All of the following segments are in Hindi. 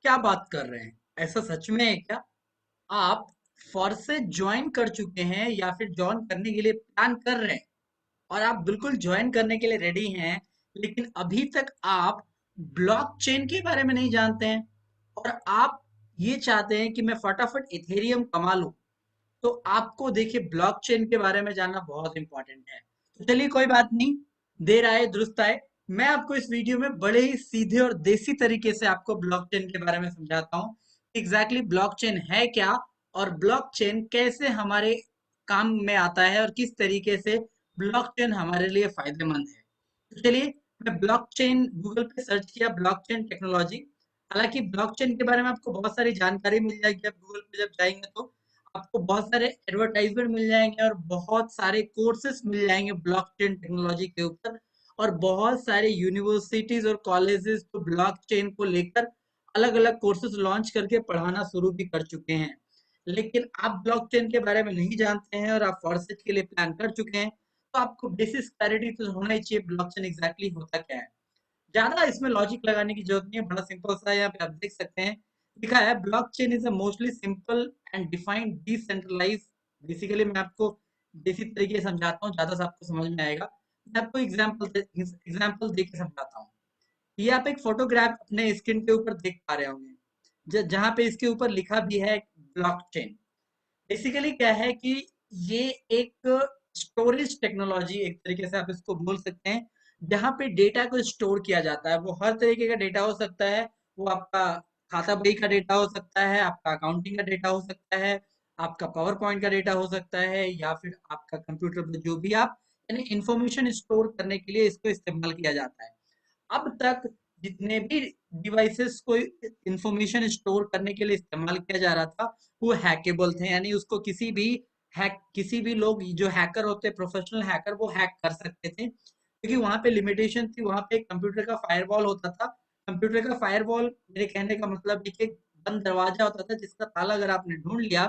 क्या बात कर रहे हैं? ऐसा सच में है क्या? आप फोर्स से ज्वाइन कर चुके हैं या फिर ज्वाइन करने के लिए प्लान कर रहे हैं और आप बिल्कुल ज्वाइन करने के लिए रेडी हैं, लेकिन अभी तक आप ब्लॉकचेन के बारे में नहीं जानते हैं और आप ये चाहते हैं कि मैं फटाफट इथेरियम कमा लूं। तो आपको देखिए ब्लॉकचेन के बारे में जानना बहुत इंपॉर्टेंट है। तो चलिए कोई बात नहीं, देर आए दुरुस्त आए। मैं आपको इस वीडियो में बड़े ही सीधे और देसी तरीके से आपको ब्लॉकचेन के बारे में समझाता हूँ। एग्जैक्टली ब्लॉकचेन है क्या और ब्लॉकचेन कैसे हमारे काम में आता है और किस तरीके से ब्लॉकचेन हमारे लिए फायदेमंद है। तो चलिए, मैं ब्लॉकचेन गूगल पे सर्च किया, ब्लॉकचेन टेक्नोलॉजी। हालांकि ब्लॉकचेन के बारे में आपको बहुत सारी जानकारी मिल जाएगी, आप गूगल पे जब जाएंगे तो आपको बहुत सारे एडवर्टाइजमेंट मिल जाएंगे और बहुत सारे कोर्सेस मिल जाएंगे ब्लॉकचेन टेक्नोलॉजी के ऊपर। और बहुत सारे यूनिवर्सिटीज और कॉलेजेस तो ब्लॉकचेन को लेकर अलग अलग कोर्सेज लॉन्च करके पढ़ाना शुरू भी कर चुके हैं। लेकिन आप ब्लॉकचेन के बारे में नहीं जानते हैं और आप फॉरसेट के लिए प्लान कर चुके हैं, तो आपको बेसिक क्लैरिटी तो होना ही चाहिए ब्लॉकचेन एग्जैक्टली होता क्या है। ज्यादा इसमें लॉजिक लगाने की जरूरत नहीं है, बड़ा सिंपल सा है। यहाँ पे आप देख सकते हैं, लिखा है blockchain is a mostly simple and defined decentralize. Basically मैं आपको देसी तरीके से समझाता हूँ, ज्यादा से आपको समझ में आएगा। मैं आपको एग्जाम्पल दे के समझाता हूँ। ये आप एक फोटोग्राफ अपने स्क्रीन के ऊपर देख पा रहे होंगे, जहाँ पे इसके ऊपर लिखा भी है ब्लॉकचेन। बेसिकली क्या है कि ये एक स्टोरेज टेक्नोलॉजी, एक तरीके से आप इसको बोल सकते हैं, जहाँ पे डेटा को स्टोर किया जाता है। वो हर तरीके का डेटा हो सकता है। वो आपका खाता बही का डेटा हो सकता है, आपका अकाउंटिंग का डेटा हो सकता है, आपका पावर पॉइंट का डेटा हो सकता है, या फिर आपका कंप्यूटर पर जो भी आप यानी इंफॉर्मेशन स्टोर करने के लिए इसको इस्तेमाल किया जाता है। अब तक जितने भी डिवाइसेस को इंफॉर्मेशन स्टोर करने के लिए इस्तेमाल किया जा रहा था, वो हैकेबल थे, यानी उसको किसी भी लोग जो हैकर होते हैं, प्रोफेशनल हैकर, वो हैक कर सकते थे। क्योंकि वहां पे लिमिटेशन थी, वहां पे कंप्यूटर का फायरवॉल होता था। कंप्यूटर का फायरवॉल मेरे कहने का मतलब ये कि बंद दरवाजा होता था जिसका ताला अगर आपने ढूंढ लिया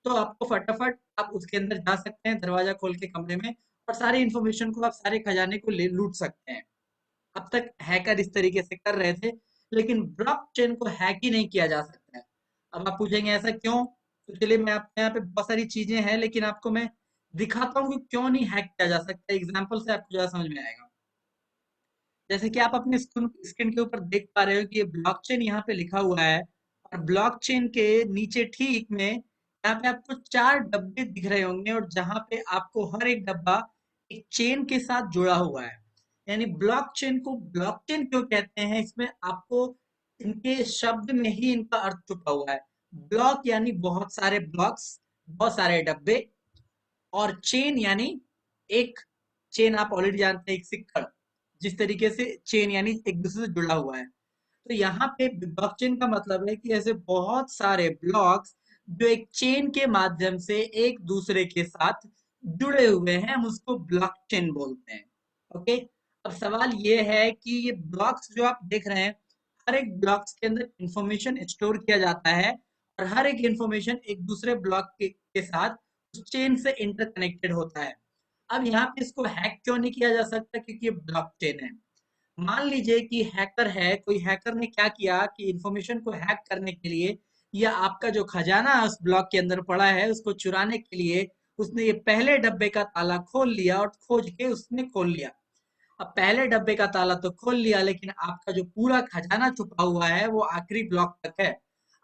तो आपको फटाफट आप उसके अंदर जा सकते हैं दरवाजा खोल के कमरे में, और सारी इंफॉर्मेशन को, आप सारे खजाने को ले लूट सकते हैं। अब तक हैकर इस तरीके से कर रहे थे, लेकिन ब्लॉकचेन को हैक ही नहीं किया जा सकता है। अब आप पूछेंगे ऐसा क्यों? तो चलिए, मैं आपके यहाँ पे बहुत सारी चीजें हैं, लेकिन आपको मैं दिखाता हूँ कि क्यों नहीं हैक किया जा सकता। एग्जाम्पल से आपको ज्यादा समझ में आएगा। जैसे कि आप अपने स्क्रीन स्क्रीन के ऊपर देख पा रहे हो कि ये ब्लॉकचेन यहाँ पे लिखा हुआ है, और ब्लॉकचेन के नीचे ठीक में यहाँ पे आपको चार डब्बे दिख रहे होंगे, और जहाँ पे आपको हर एक डब्बा एक चेन के साथ जुड़ा हुआ है। यानी ब्लॉकचेन को ब्लॉकचेन क्यों कहते हैं, इसमें आपको इनके शब्द में ही इनका अर्थ छुपा हुआ है। ब्लॉक यानी बहुत सारे ब्लॉक्स, बहुत सारे डब्बे, और चेन यानी एक चेन, आप ऑलरेडी जानते हैं, एक सिक्कड़। जिस तरीके से चेन यानी एक दूसरे से जुड़ा हुआ है, तो यहाँ पे ब्लॉकचेन का मतलब है कि ऐसे बहुत सारे ब्लॉक्स जो एक चेन के माध्यम से एक दूसरे के साथ जुड़े हुए हैं, हम उसको ब्लॉकचेन बोलते हैं। ओके। अब सवाल ये है कि ये ब्लॉक्स जो आप देख रहे हैं, हर एक ब्लॉक्स के अंदर इंफॉर्मेशन स्टोर किया जाता है, और हर एक इंफॉर्मेशन एक दूसरे ब्लॉक के साथ चेन से इंटरकनेक्टेड होता है। अब यहाँ पे इसको हैक क्यों नहीं किया जा सकता? क्योंकि ये ब्लॉकचेन है। मान लीजिए कि हैकर है, कोई हैकर ने क्या किया कि इंफॉर्मेशन को हैक करने के लिए, या आपका जो खजाना उस ब्लॉक के अंदर पड़ा है उसको चुराने के लिए, उसने ये पहले डब्बे का ताला खोल लिया और खोज के उसने खोल लिया। अब पहले डब्बे का ताला तो खोल लिया, लेकिन आपका जो पूरा खजाना छुपा हुआ है वो आखिरी ब्लॉक तक है।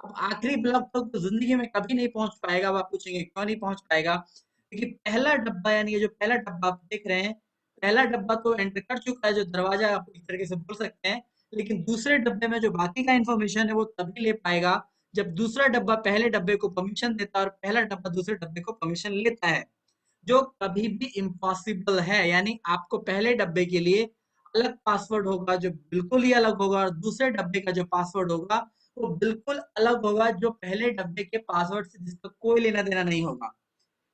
अब आखिरी ब्लॉक तक तो जिंदगी में कभी नहीं पहुंच पाएगा। अब आप पूछेंगे क्यों नहीं पहुंच पाएगा? क्योंकि पहला डब्बा, यानी ये जो पहला डब्बा आप देख रहे हैं, पहला डब्बा तो एंटर कर चुका है, जो दरवाजा आप एक तरीके से बोल सकते हैं। लेकिन दूसरे डब्बे में जो बाकी का इंफॉर्मेशन है वो तभी ले पाएगा जब दूसरा डब्बा पहले डब्बे को परमिशन देता है और पहला डब्बा दूसरे डब्बे को परमिशन लेता है, जो कभी भी इम्पॉसिबल है। यानी आपको पहले डब्बे के लिए अलग पासवर्ड होगा जो बिल्कुल ही अलग होगा, और दूसरे डब्बे का जो पासवर्ड होगा वो बिल्कुल अलग होगा जो पहले डब्बे के पासवर्ड से, जिसका कोई लेना देना नहीं होगा।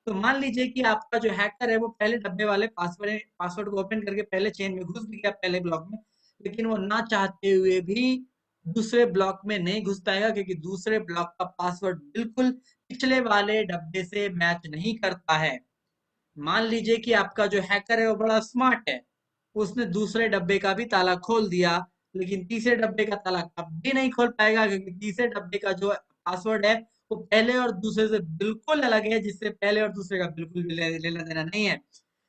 तो मान लीजिए कि आपका जो हैकर है वो पहले डब्बे वाले पासवर्ड पासवर्ड को ओपन करके पहले चेन में घुस भी गया, पहले ब्लॉक में, लेकिन वो ना चाहते हुए भी दूसरे ब्लॉक में नहीं घुस पाएगा, क्योंकि दूसरे ब्लॉक का पासवर्ड बिल्कुल पिछले वाले डब्बे से मैच नहीं करता है। मान लीजिए कि आपका जो हैकर है वो बड़ा स्मार्ट है, उसने दूसरे डब्बे का भी ताला खोल दिया, लेकिन तीसरे डब्बे का ताला कभी नहीं खोल पाएगा, क्योंकि तीसरे डब्बे का जो पासवर्ड है वो पहले और दूसरे से बिल्कुल अलग है, जिससे पहले और दूसरे का बिल्कुल भी लेना देना नहीं है।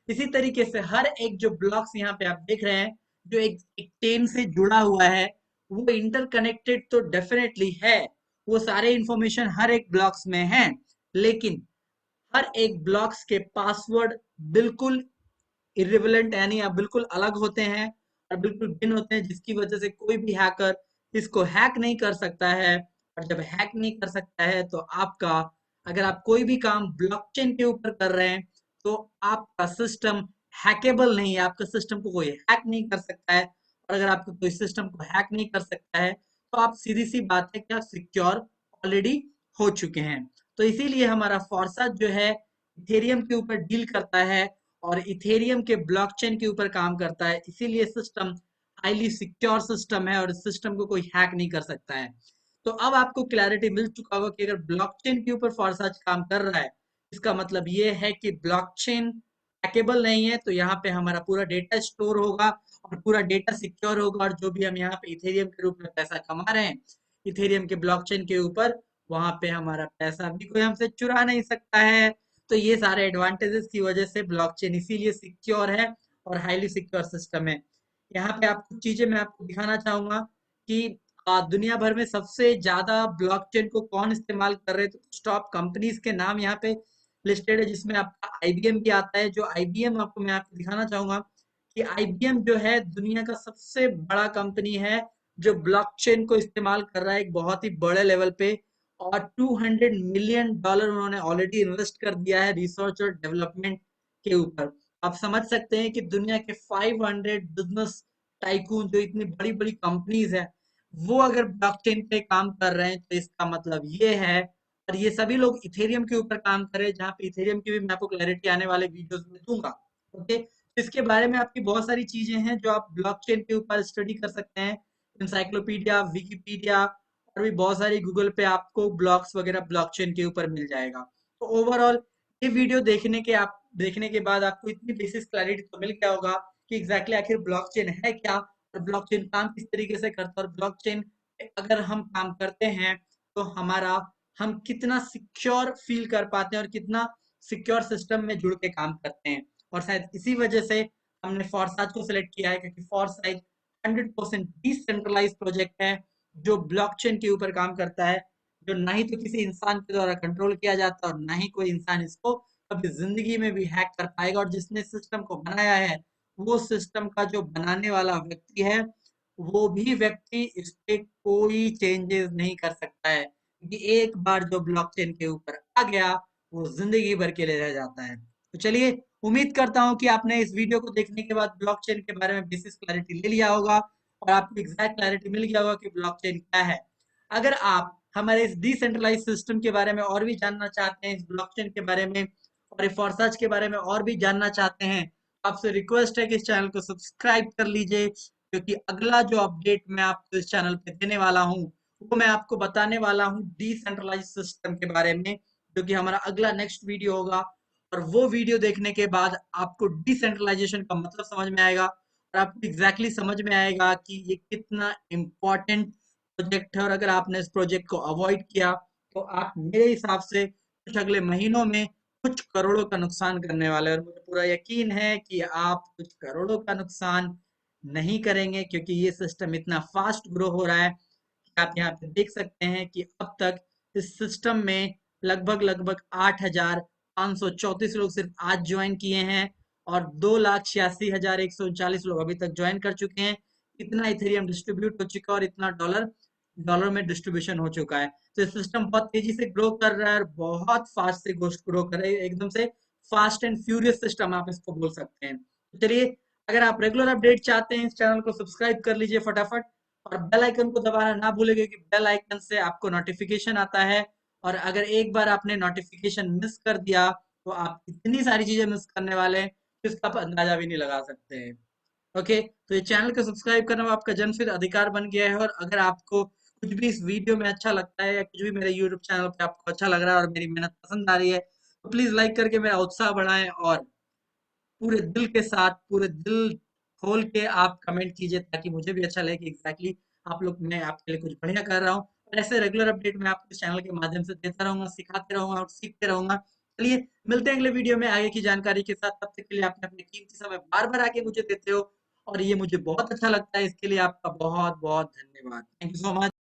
इसी तरीके से हर एक जो ब्लॉक्स यहाँ पे आप देख रहे हैं, जो एक चेन से जुड़ा हुआ है, वो इंटरकनेक्टेड तो डेफिनेटली है, वो सारे इंफॉर्मेशन हर एक ब्लॉक्स में है, लेकिन हर एक ब्लॉक्स के पासवर्ड बिल्कुल इर्रिलेवेंट यानी आप बिल्कुल अलग होते हैं और बिल्कुल भिन्न होते हैं, जिसकी वजह से कोई भी हैकर इसको हैक नहीं कर सकता है। और जब हैक नहीं कर सकता है तो आपका, अगर आप कोई भी काम ब्लॉकचेन के ऊपर कर रहे हैं तो आपका सिस्टम हैकेबल नहीं है, आपके सिस्टम को कोई हैक नहीं कर सकता है। और अगर आपको कोई सिस्टम को हैक नहीं कर सकता है तो आप, सीधी सी बात है कि आप सिक्योर ऑलरेडी हो चुके हैं। तो इसीलिए हमारा फॉरसा जो है इथेरियम के ऊपर डील करता है और इथेरियम के ब्लॉकचेन के ऊपर काम करता है, इसीलिए सिस्टम हाईली सिक्योर सिस्टम है और इस सिस्टम को कोई हैक नहीं कर सकता है। तो अब आपको क्लैरिटी मिल चुका होगा कि अगर ब्लॉकचेन के ऊपर फॉरसाज काम कर रहा है, इसका मतलब ये है कि ब्लॉकचेन हैकेबल नहीं है, तो यहाँ पे हमारा पूरा डेटा स्टोर होगा और पूरा डेटा सिक्योर होगा, और जो भी हम यहाँ पे इथेरियम के रूप में पैसा कमा रहे हैं इथेरियम के ब्लॉकचेन के ऊपर, वहां पे हमारा पैसा भी कोई हमसे चुरा नहीं सकता है। तो ये सारे एडवांटेजेस की वजह से ब्लॉकचेन इसीलिए सिक्योर है और हाईली सिक्योर सिस्टम है। यहाँ पे आप कुछ चीजें मैं आपको दिखाना चाहूंगा कि दुनिया भर में सबसे ज्यादा ब्लॉकचेन को कौन इस्तेमाल कर रहे हैं, तो कुछ टॉप कंपनीज के नाम यहाँ पे लिस्टेड है, जिसमें आपका आईबीएम भी आता है। जो आईबीएम आपको मैं आपको दिखाना चाहूंगा कि आईबीएम जो है दुनिया का सबसे बड़ा कंपनी है, जो ब्लॉकचेन को इस्तेमाल कर रहा है एक बहुत ही बड़े लेवल पे। और $200 मिलियन उन्होंने ऑलरेडी इन्वेस्ट कर दिया है रिसर्च और डेवलपमेंट के ऊपर। आप समझ सकते हैं कि दुनिया के 500 बिजनेस टाइकून, जो इतनी बड़ी बड़ी कंपनीज है, वो अगर ब्लॉकचेन पे काम कर रहे हैं तो इसका मतलब ये है। और ये सभी लोग इथेरियम के ऊपर काम कर रहे हैं, जहाँ पे इथेरियम की भी मैं आपको क्लैरिटी आने वाले वीडियोस में दूंगा। ओके, तो इसके बारे में आपकी बहुत सारी चीजें हैं जो आप ब्लॉकचेन के ऊपर स्टडी कर सकते हैं। इंसाइक्लोपीडिया, विकिपीडिया और भी बहुत सारी गूगल पे आपको ब्लॉग्स वगैरह ब्लॉकचेन के ऊपर मिल जाएगा। तो ओवरऑल ये वीडियो देखने के बाद आपको इतनी बेसिक क्लैरिटी तो मिल गया होगा कि एग्जैक्टली आखिर ब्लॉकचेन है क्या और ब्लॉकचेन काम किस तरीके से करता है, और ब्लॉकचेन अगर हम काम करते हैं तो हम कितना सिक्योर फील कर पाते हैं और कितना सिक्योर सिस्टम में जुड़ के काम करते हैं। और शायद इसी वजह से हमने फॉरसाइज को सिलेक्ट किया है, क्योंकि फॉरसाइज 100% डिसेंट्रलाइज प्रोजेक्ट है, जो ब्लॉकचेन के ऊपर काम करता है, जो ना ही तो किसी इंसान के द्वारा कंट्रोल किया जाता और ना ही कोई इंसान इसको कभी जिंदगी में भी हैक कर पाएगा। और जिसने सिस्टम को बनाया है, वो सिस्टम का जो बनाने वाला व्यक्ति है, वो भी व्यक्ति इस पे कोई चेंजेस नहीं कर सकता है, क्योंकि एक बार जो ब्लॉकचेन के ऊपर आ गया, वो जिंदगी भर के लिए रह जाता है। तो चलिए, उम्मीद करता हूँ कि आपने इस वीडियो को देखने के बाद ब्लॉकचेन के बारे में बेसिक क्लैरिटी ले लिया होगा और आपको एग्जैक्ट क्लैरिटी मिल गया होगा कि ब्लॉकचेन क्या है। अगर आप हमारे इस डिसेंट्रलाइज सिस्टम के बारे में और भी जानना चाहते हैं, इस ब्लॉकचेन के बारे में और फोरसाज के बारे में और भी जानना चाहते हैं, तो आपसे रिक्वेस्ट है कि इस चैनल को सब्सक्राइब कर लीजिए, क्योंकि अगला जो अपडेट मैं आपको इस चैनल पे देने वाला हूँ, वो मैं आपको बताने वाला हूँ डिसेंट्रलाइज सिस्टम के बारे में, जो कि हमारा अगला नेक्स्ट वीडियो होगा। और वो वीडियो देखने के बाद आपको डिसेंट्रलाइजेशन का मतलब समझ में आएगा और आपको एग्जैक्टली समझ में आएगा कि ये कितना इम्पोर्टेंट प्रोजेक्ट है। और अगर आपने इस प्रोजेक्ट को अवॉइड किया तो आप मेरे हिसाब से कुछ अगले महीनों में कुछ करोड़ों का नुकसान करने वाले हैं, और मुझे पूरा यकीन है कि आप कुछ करोड़ों का नुकसान नहीं करेंगे, क्योंकि ये सिस्टम इतना फास्ट ग्रो हो रहा है कि आप यहाँ पे देख सकते हैं कि अब तक इस सिस्टम में लगभग लगभग 8,534 लोग सिर्फ आज ज्वाइन किए हैं और 2,86,139 लोग अभी तक ज्वाइन कर चुके हैं। इतना इथेरियम डिस्ट्रीब्यूट हो चुका है और इतना डॉलर डॉलर में डिस्ट्रीब्यूशन हो चुका है। तो ये सिस्टम बहुत तेजी से ग्रो कर रहा है और बहुत फास्ट से ग्रो कर रहा है, एकदम से फास्ट एंड फ्यूरियस सिस्टम आप इसको बोल सकते हैं। तो चलिए, अगर आप रेगुलर अपडेट चाहते हैं, इस चैनल को सब्सक्राइब कर लीजिए फटाफट और बेल आइकन को दबाना ना भूलिएगा, कि बेल आइकन से आपको नोटिफिकेशन आता है। और अगर एक बार आपने नोटिफिकेशन मिस कर दिया तो आप इतनी सारी चीजें मिस करने वाले हैं कि उसका आप अंदाजा भी नहीं लगा सकते हैं। ओके, तो ये चैनल को सब्सक्राइब करना आपका जन्मसिद्ध अधिकार बन गया है। और अगर आपको कुछ भी इस वीडियो में अच्छा लगता है या कुछ भी मेरे यूट्यूब चैनल पे आपको अच्छा लग रहा है और मेरी मेहनत पसंद आ रही है, तो प्लीज लाइक करके मेरा उत्साह बढ़ाएं और पूरे दिल के साथ, पूरे दिल खोल के आप कमेंट कीजिए ताकि मुझे भी अच्छा लगे कि एग्जैक्टली आप लोग मैं आपके लिए कुछ बढ़िया कर रहा हूँ। और ऐसे रेगुलर अपडेट मैं आपको इस चैनल के माध्यम से देता रहूंगा, सिखाते रहूंगा और सीखते रहूंगा। चलिए मिलते हैं अगले वीडियो में आगे की जानकारी के साथ। तब तक के लिए आपने अपने कीमती समय बार बार आके मुझे देते हो और ये मुझे बहुत अच्छा लगता है। इसके लिए आपका बहुत बहुत धन्यवाद। Thank you so much.